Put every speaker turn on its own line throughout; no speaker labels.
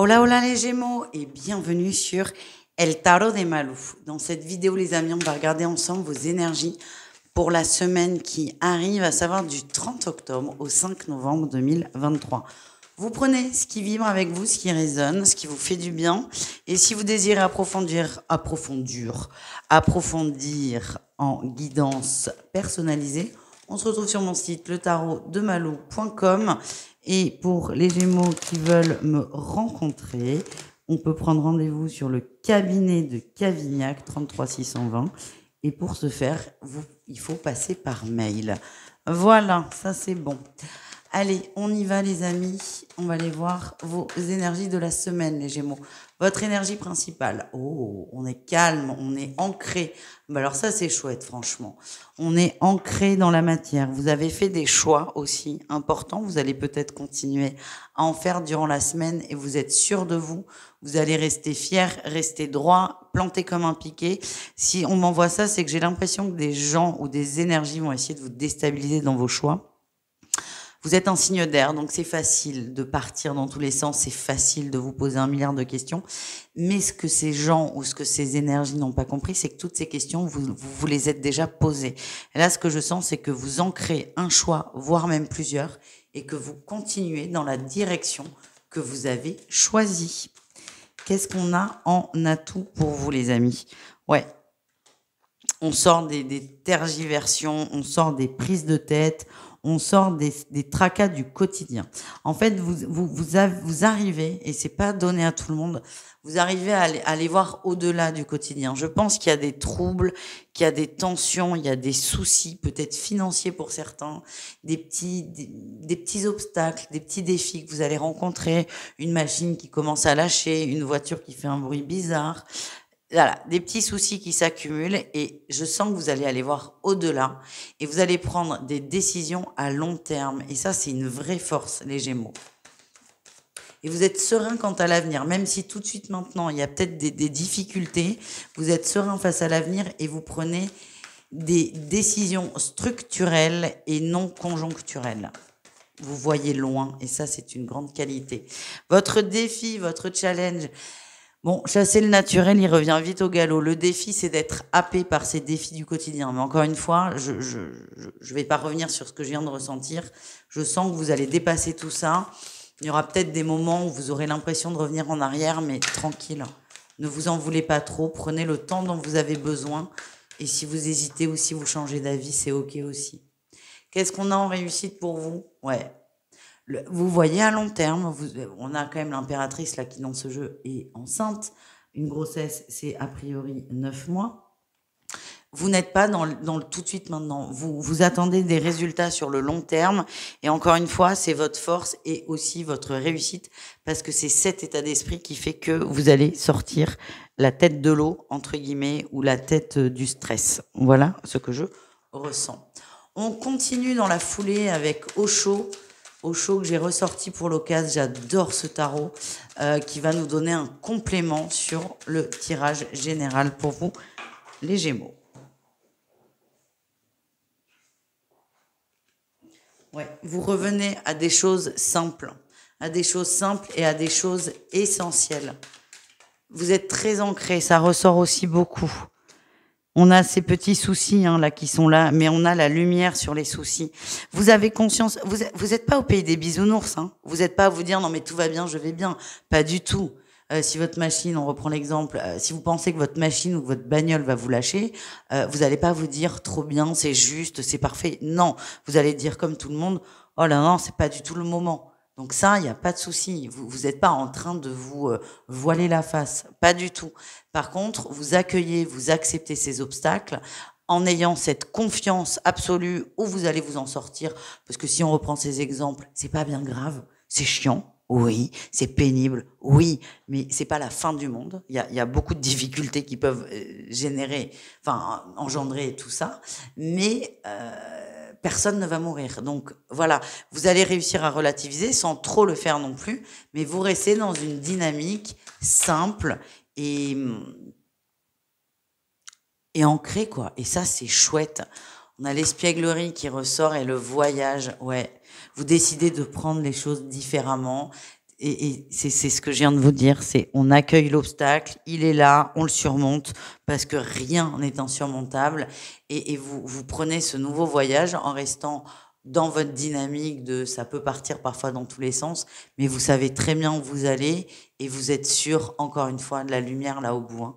Hola, hola les Gémeaux et bienvenue sur El Tarot de Malou. Dans cette vidéo, les amis, on va regarder ensemble vos énergies pour la semaine qui arrive, à savoir du 30 octobre au 5 novembre 2023. Vous prenez ce qui vibre avec vous, ce qui résonne, ce qui vous fait du bien. Et si vous désirez approfondir en guidance personnalisée, on se retrouve sur mon site letarodemalou.com. Et pour les Gémeaux qui veulent me rencontrer, on peut prendre rendez-vous sur le cabinet de Cavignac, 33 620. Et pour ce faire, il faut passer par mail. Voilà, ça c'est bon. Allez, on y va les amis. On va aller voir vos énergies de la semaine, les Gémeaux. Votre énergie principale. Oh, on est calme, on est ancré. Bah alors ça, c'est chouette, franchement. On est ancré dans la matière. Vous avez fait des choix aussi importants. Vous allez peut-être continuer à en faire durant la semaine et vous êtes sûr de vous. Vous allez rester fier, rester droit, planté comme un piquet. Si on m'envoie ça, c'est que j'ai l'impression que des gens ou des énergies vont essayer de vous déstabiliser dans vos choix. Vous êtes un signe d'air, donc c'est facile de partir dans tous les sens, c'est facile de vous poser 1 milliard de questions. Mais ce que ces gens ou ce que ces énergies n'ont pas compris, c'est que toutes ces questions, vous les êtes déjà posées. Et là, ce que je sens, c'est que vous ancrez un choix, voire même plusieurs, et que vous continuez dans la direction que vous avez choisie. Qu'est-ce qu'on a en atout pour vous, les amis? Ouais. On sort des tergiversions, on sort des prises de tête, on sort des tracas du quotidien. En fait, vous arrivez, et c'est pas donné à tout le monde, vous arrivez à aller voir au-delà du quotidien. Je pense qu'il y a des troubles, qu'il y a des tensions, il y a des soucis, peut-être financiers pour certains, des petits obstacles, des petits défis que vous allez rencontrer, une machine qui commence à lâcher, une voiture qui fait un bruit bizarre. Voilà, des petits soucis qui s'accumulent et je sens que vous allez aller voir au-delà et vous allez prendre des décisions à long terme. Et ça, c'est une vraie force, les Gémeaux. Et vous êtes serein quant à l'avenir, même si tout de suite maintenant, il y a peut-être des difficultés. Vous êtes serein face à l'avenir et vous prenez des décisions structurelles et non conjoncturelles. Vous voyez loin et ça, c'est une grande qualité. Votre défi, votre challenge... Bon, chasser le naturel, il revient vite au galop. Le défi, c'est d'être happé par ces défis du quotidien. Mais encore une fois, je vais pas revenir sur ce que je viens de ressentir. Je sens que vous allez dépasser tout ça. Il y aura peut-être des moments où vous aurez l'impression de revenir en arrière, mais tranquille. Ne vous en voulez pas trop. Prenez le temps dont vous avez besoin. Et si vous hésitez ou si vous changez d'avis, c'est OK aussi. Qu'est-ce qu'on a en réussite pour vous? Ouais. Vous voyez à long terme, on a quand même l'impératrice là qui dans ce jeu est enceinte. Une grossesse, c'est a priori 9 mois. Vous n'êtes pas dans le tout de suite maintenant. Vous attendez des résultats sur le long terme. Et encore une fois, c'est votre force et aussi votre réussite parce que c'est cet état d'esprit qui fait que vous allez sortir la tête de l'eau, entre guillemets, ou la tête du stress. Voilà ce que je ressens. On continue dans la foulée avec Osho. Osho que j'ai ressorti pour l'occasion, j'adore ce tarot qui va nous donner un complément sur le tirage général pour vous, les Gémeaux. Ouais, vous revenez à des choses simples, et à des choses essentielles. Vous êtes très ancrés, ça ressort aussi beaucoup. On a ces petits soucis là qui sont là, mais on a la lumière sur les soucis. Vous avez conscience, vous êtes pas au pays des bisounours. Vous n'êtes pas à vous dire non mais tout va bien, je vais bien. Pas du tout. Si votre machine, on reprend l'exemple, si vous pensez que votre machine ou que votre bagnole va vous lâcher, vous n'allez pas vous dire trop bien, c'est juste, c'est parfait. Non, vous allez dire comme tout le monde, oh là non, c'est pas du tout le moment. Donc ça, il n'y a pas de souci. Vous n'êtes pas en train de vous voiler la face. Pas du tout. Par contre, vous accueillez, vous acceptez ces obstacles en ayant cette confiance absolue où vous allez vous en sortir. Parce que si on reprend ces exemples, c'est pas bien grave. C'est chiant. Oui, c'est pénible, oui, mais c'est pas la fin du monde. Il y a beaucoup de difficultés qui peuvent engendrer tout ça, mais personne ne va mourir. Donc voilà, vous allez réussir à relativiser sans trop le faire non plus, mais vous restez dans une dynamique simple et ancrée, quoi. Et ça, c'est chouette. On a l'espièglerie qui ressort et le voyage, ouais. Vous décidez de prendre les choses différemment. Et c'est ce que je viens de vous dire, c'est on accueille l'obstacle, il est là, on le surmonte, parce que rien n'est insurmontable. Et vous prenez ce nouveau voyage en restant dans votre dynamique de ça peut partir parfois dans tous les sens, mais vous savez très bien où vous allez et vous êtes sûr, encore une fois, de la lumière là au bout. Hein.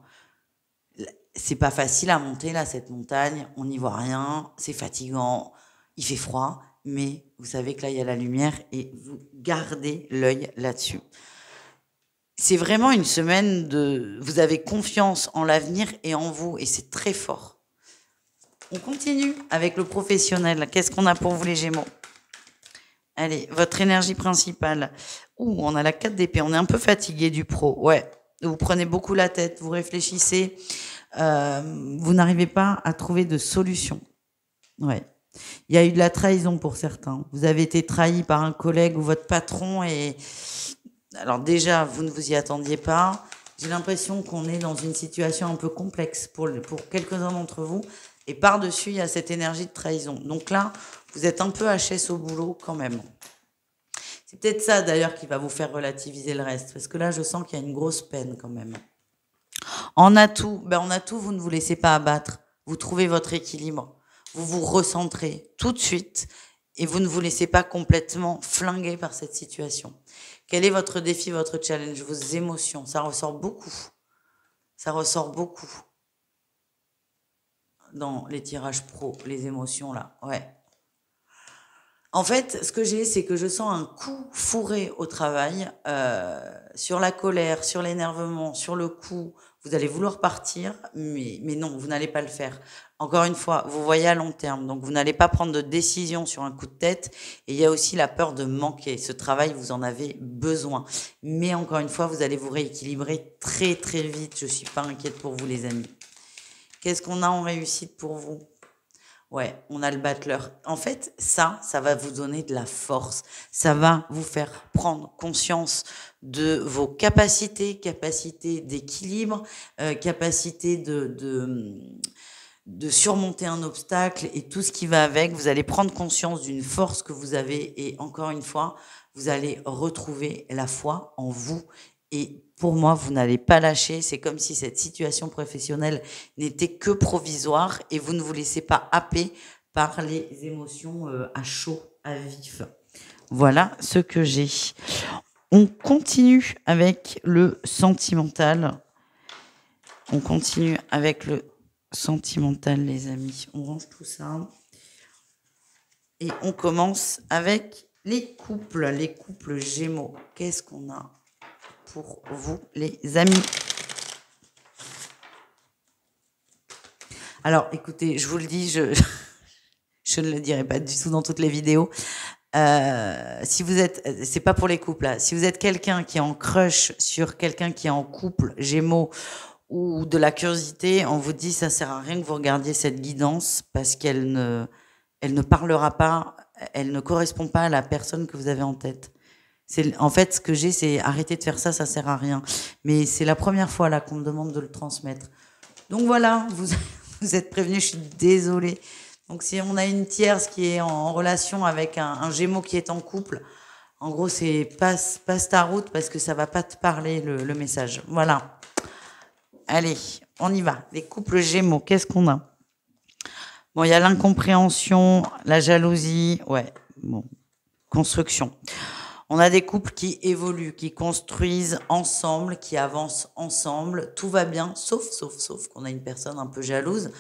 C'est pas facile à monter là, cette montagne, on n'y voit rien, c'est fatigant, il fait froid, mais vous savez que là, il y a la lumière et vous gardez l'œil là-dessus. C'est vraiment une semaine de... Vous avez confiance en l'avenir et en vous, et c'est très fort. On continue avec le professionnel. Qu'est-ce qu'on a pour vous, les Gémeaux? Allez, votre énergie principale. Ouh, on a la 4 d'épée. On est un peu fatigué du pro. Ouais, vous prenez beaucoup la tête, vous réfléchissez. Vous n'arrivez pas à trouver de solution. Ouais. Il y a eu de la trahison pour certains. Vous avez été trahi par un collègue ou votre patron et alors déjà, vous ne vous y attendiez pas. J'ai l'impression qu'on est dans une situation un peu complexe pour quelques-uns d'entre vous. Et par-dessus, il y a cette énergie de trahison. Donc là, vous êtes un peu HS au boulot quand même. C'est peut-être ça d'ailleurs qui va vous faire relativiser le reste. Parce que là, je sens qu'il y a une grosse peine quand même. En atout, vous ne vous laissez pas abattre. Vous trouvez votre équilibre. Vous vous recentrez tout de suite et vous ne vous laissez pas complètement flinguer par cette situation. Quel est votre défi, votre challenge, vos émotions? Ça ressort beaucoup. Ça ressort beaucoup dans les tirages pro, les émotions là. Ouais. En fait, ce que j'ai, c'est que je sens un coup fourré au travail, sur la colère, sur l'énervement, sur le coup. Vous allez vouloir partir, mais non, vous n'allez pas le faire. Encore une fois, vous voyez à long terme, donc vous n'allez pas prendre de décision sur un coup de tête. Et il y a aussi la peur de manquer. Ce travail, vous en avez besoin. Mais encore une fois, vous allez vous rééquilibrer très très vite. Je suis pas inquiète pour vous, les amis. Qu'est-ce qu'on a en réussite pour vous? Ouais, on a le battleur. En fait, ça va vous donner de la force. Ça va vous faire prendre conscience de vos capacités, capacité d'équilibre, capacité de surmonter un obstacle et tout ce qui va avec. Vous allez prendre conscience d'une force que vous avez et encore une fois, vous allez retrouver la foi en vous. Et pour moi, vous n'allez pas lâcher. C'est comme si cette situation professionnelle n'était que provisoire et vous ne vous laissez pas happer par les émotions à chaud, à vif. Voilà ce que j'ai. On continue avec le sentimental. On continue avec le sentimental, les amis. On range tout ça. Et on commence avec les couples Gémeaux. Qu'est-ce qu'on a pour vous, les amis? Alors, écoutez, je vous le dis, je ne le dirai pas du tout dans toutes les vidéos. Si vous êtes, c'est pas pour les couples là. Si vous êtes quelqu'un qui est en crush sur quelqu'un qui est en couple Gémeaux ou de la curiosité, on vous dit ça sert à rien que vous regardiez cette guidance parce qu'elle ne parlera pas, elle ne correspond pas à la personne que vous avez en tête. En fait, ce que j'ai, c'est arrêter de faire ça, ça sert à rien. Mais c'est la première fois là qu'on me demande de le transmettre. Donc voilà, vous êtes prévenus, je suis désolée. Donc si on a une tierce qui est en relation avec un Gémeaux qui est en couple, en gros c'est passe ta route parce que ça va pas te parler le message. Voilà. Allez, on y va. Les couples Gémeaux, qu'est-ce qu'on a? Bon, il y a l'incompréhension, la jalousie, ouais, bon, construction. On a des couples qui évoluent, qui construisent ensemble, qui avancent ensemble. Tout va bien, sauf qu'on a une personne un peu jalouse,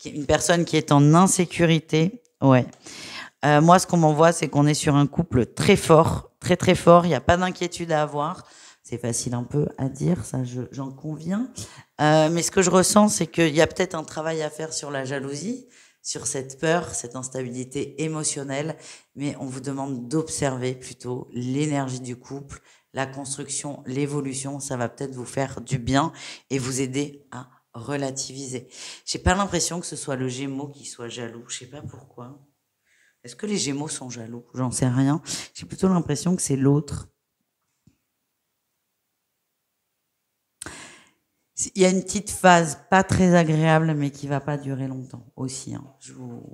une personne qui est en insécurité. Ouais. Moi, ce qu'on m'envoie, c'est qu'on est sur un couple très fort, très très fort. Il n'y a pas d'inquiétude à avoir. C'est facile un peu à dire, ça, j'en conviens. Mais ce que je ressens, c'est qu'il y a peut-être un travail à faire sur la jalousie, sur cette peur, cette instabilité émotionnelle, mais on vous demande d'observer plutôt l'énergie du couple, la construction, l'évolution, ça va peut-être vous faire du bien et vous aider à relativiser. J'ai pas l'impression que ce soit le Gémeaux qui soit jaloux, je sais pas pourquoi. Est-ce que les Gémeaux sont jaloux? J'en sais rien. J'ai plutôt l'impression que c'est l'autre. Il y a une petite phase pas très agréable, mais qui va pas durer longtemps aussi. Hein.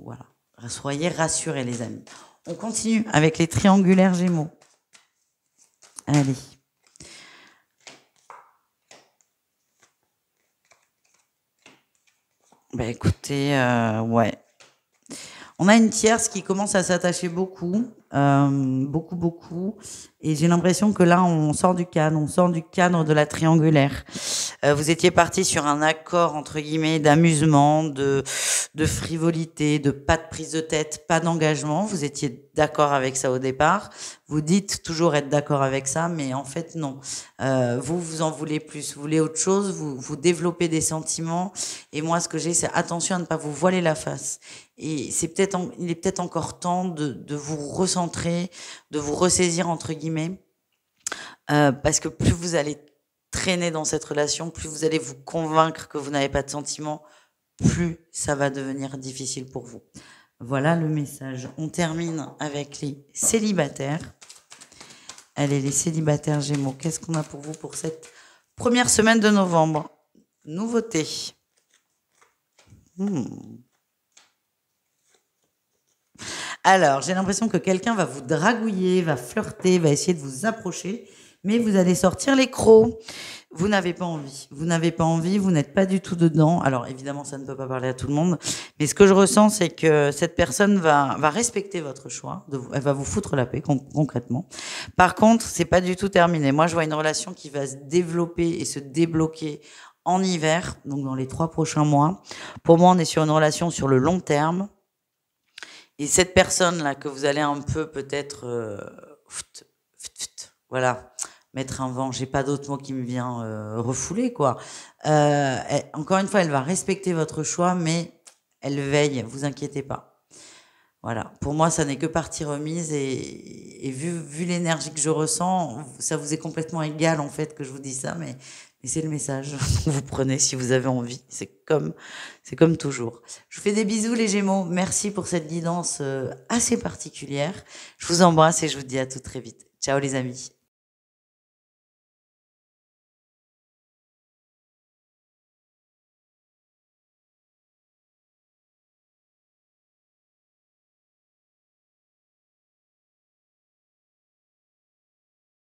Voilà. Soyez rassurés, les amis. On continue avec les triangulaires Gémeaux. Allez. Bah écoutez, ouais. On a une tierce qui commence à s'attacher beaucoup, beaucoup, beaucoup. Et j'ai l'impression que là, on sort du cadre de la triangulaire. Vous étiez parti sur un accord, entre guillemets, d'amusement, de frivolité, de pas de prise de tête, pas d'engagement. Vous étiez d'accord avec ça au départ. Vous dites toujours être d'accord avec ça, mais en fait, non. Vous en voulez plus. Vous voulez autre chose, vous développez des sentiments. Et moi, ce que j'ai, c'est attention à ne pas vous voiler la face. Et il est peut-être encore temps de vous recentrer, de vous ressaisir entre guillemets, parce que plus vous allez traîner dans cette relation, plus vous allez vous convaincre que vous n'avez pas de sentiments, plus ça va devenir difficile pour vous. Voilà le message. On termine avec les célibataires. Allez, les célibataires Gémeaux, qu'est-ce qu'on a pour vous pour cette première semaine de novembre? Nouveauté. Alors, j'ai l'impression que quelqu'un va vous dragouiller, va flirter, va essayer de vous approcher, mais vous allez sortir les crocs. Vous n'avez pas envie. Vous n'avez pas envie, vous n'êtes pas du tout dedans. Alors, évidemment, ça ne peut pas parler à tout le monde, mais ce que je ressens, c'est que cette personne va respecter votre choix. Elle va vous foutre la paix, concrètement. Par contre, c'est pas du tout terminé. Moi, je vois une relation qui va se développer et se débloquer en hiver, donc dans les 3 prochains mois. Pour moi, on est sur une relation sur le long terme. Et cette personne-là que vous allez un peu peut-être, voilà, mettre un vent, j'ai pas d'autre mot qui me vient, refouler quoi. Encore une fois, elle va respecter votre choix, mais elle veille, vous inquiétez pas. Voilà. Pour moi, ça n'est que partie remise et vu l'énergie que je ressens, ça vous est complètement égal en fait que je vous dis ça, mais c'est le message que vous prenez si vous avez envie. C'est comme toujours. Je vous fais des bisous les Gémeaux. Merci pour cette guidance assez particulière. Je vous embrasse et je vous dis à tout très vite. Ciao les amis.